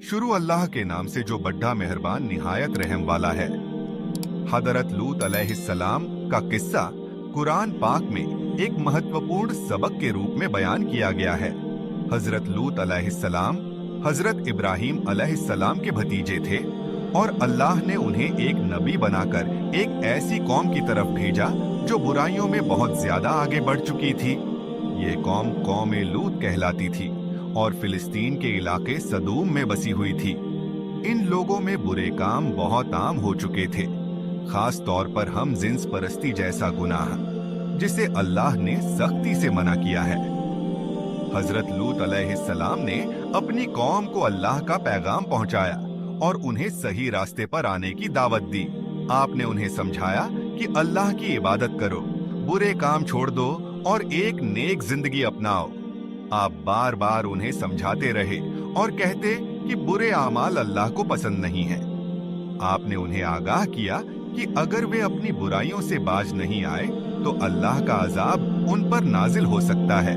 शुरू अल्लाह के नाम से जो बड़ा मेहरबान निहायत रहम वाला है। हजरत लूत अलैहिस्सलाम का किस्सा कुरान पाक में एक महत्वपूर्ण सबक के रूप में बयान किया गया है। हजरत लूत अलैहिस्सलाम हजरत इब्राहीम अलैहिस्सलाम के भतीजे थे और अल्लाह ने उन्हें एक नबी बनाकर एक ऐसी कौम की तरफ भेजा जो बुराइयों में बहुत ज्यादा आगे बढ़ चुकी थी। ये कौम कौम लूत कहलाती थी और फिलिस्तीन के इलाके सदूम में बसी हुई थी। इन लोगों में बुरे काम बहुत आम हो चुके थे, खास तौर पर हम जिन्स परस्ती जैसा गुनाह, जिसे अल्लाह ने सख्ती से मना किया है। हजरत लूत अलैहिस्सलाम ने अपनी कौम को अल्लाह का पैगाम पहुंचाया और उन्हें सही रास्ते पर आने की दावत दी। आपने उन्हें समझाया कि अल्लाह की इबादत करो, बुरे काम छोड़ दो और एक नेक जिंदगी अपनाओ। आप बार बार उन्हें समझाते रहे और कहते कि बुरे आमाल अल्लाह को पसंद नहीं है। आपने उन्हें आगाह किया कि अगर वे अपनी बुराइयों से बाज नहीं आए तो अल्लाह का अजाब उन पर नाजिल हो सकता है।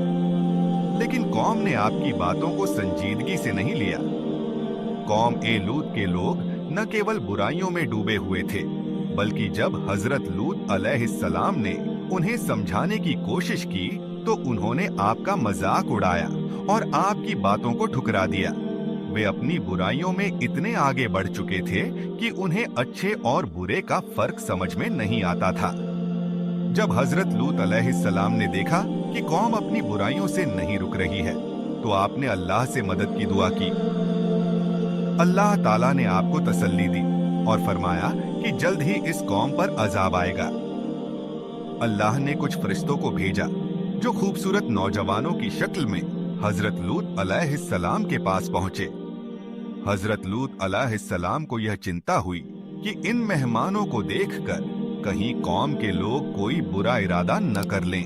लेकिन कौम ने आपकी बातों को संजीदगी से नहीं लिया। कौम ए लूत के लोग न केवल बुराइयों में डूबे हुए थे, बल्कि जब हजरत लूत अलैहिस्सलाम ने उन्हें समझाने की कोशिश की तो उन्होंने आपका मजाक उड़ाया और आपकी बातों को ठुकरा दिया। वे अपनी बुराइयों में इतने आगे बढ़ चुके थे कि उन्हें अच्छे और बुरे का फर्क समझ में नहीं आता था। जब हजरत लूत अलैहिस्सलाम ने देखा कि कौम अपनी बुराइयों से नहीं रुक रही है, तो आपने अल्लाह से मदद की दुआ की। अल्लाह ताला ने आपको तसल्ली दी और फरमाया कि जल्द ही इस कौम पर अजाब आएगा। अल्लाह ने कुछ फरिश्तों को भेजा जो खूबसूरत नौजवानों की शक्ल में हजरत लूत अलैहिस्सलाम के पास पहुंचे। हजरत लूत अलैहिस्सलाम को यह चिंता हुई कि इन मेहमानों को देखकर कहीं कौम के लोग कोई बुरा इरादा न कर लें।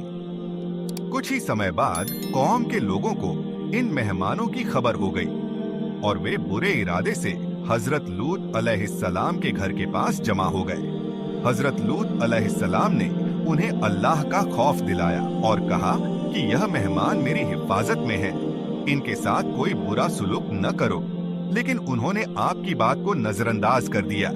कुछ ही समय बाद कौम के लोगों को इन मेहमानों की खबर हो गई और वे बुरे इरादे से हजरत लूत अलैहिस्सलाम के घर के पास जमा हो गए। हजरत लूत अलैहिस्सलाम ने उन्हें अल्लाह का खौफ दिलाया और कहा कि यह मेहमान मेरी हिफाजत में है, इनके साथ कोई बुरा सुलूक न करो। लेकिन उन्होंने आपकी बात को नजरअंदाज कर दिया।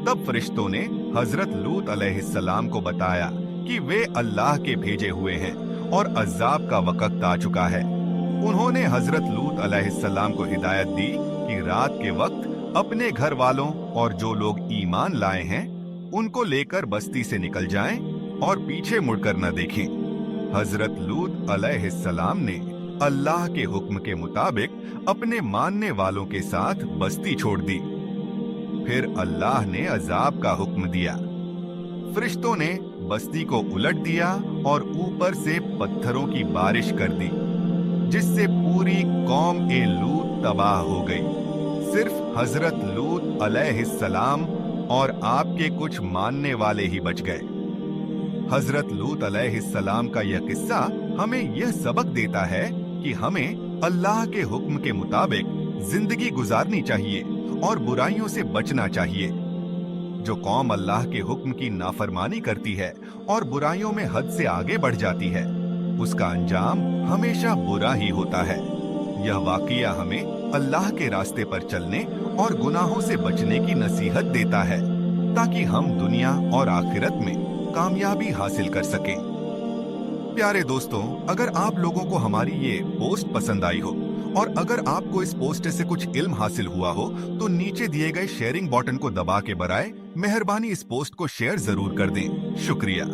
तब फरिश्तों ने हजरत लूत अलैहिस्सलाम को बताया कि वे अल्लाह के भेजे हुए हैं और अज़ाब का वक्त आ चुका है। उन्होंने हजरत लूत अलैहिस्सलाम को हिदायत दी कि रात के वक्त अपने घर वालों और जो लोग ईमान लाए हैं उनको लेकर बस्ती से निकल जाएं और पीछे मुड़कर न देखें। हजरत लूत अलैहिस्सलाम ने अल्लाह के हुक्म के मुताबिक अपने मानने वालों के साथ बस्ती छोड़ दी। फिर अल्लाह ने अजाब का हुक्म दिया। फरिश्तों ने बस्ती को उलट दिया और ऊपर से पत्थरों की बारिश कर दी, जिससे पूरी कौम ए लूत तबाह हो गई। सिर्फ हजरत लूत अलैहिस्सलाम और आपके कुछ मानने वाले ही बच गए। हजरत लूत अलैहिस्सलाम का यह किस्सा हमें यह सबक देता है कि हमें अल्लाह के हुक्म के मुताबिक जिंदगी गुजारनी चाहिए और बुराइयों से बचना चाहिए। जो कौम अल्लाह के हुक्म की नाफरमानी करती है और बुराइयों में हद से आगे बढ़ जाती है, उसका अंजाम हमेशा बुरा ही होता है। यह वाकया हमें अल्लाह के रास्ते पर चलने और गुनाहों से बचने की नसीहत देता है, ताकि हम दुनिया और आखिरत में कामयाबी हासिल कर सकें। प्यारे दोस्तों, अगर आप लोगों को हमारी ये पोस्ट पसंद आई हो और अगर आपको इस पोस्ट से कुछ इल्म हासिल हुआ हो तो नीचे दिए गए शेयरिंग बटन को दबा के बजाय मेहरबानी इस पोस्ट को शेयर जरूर कर दें। शुक्रिया।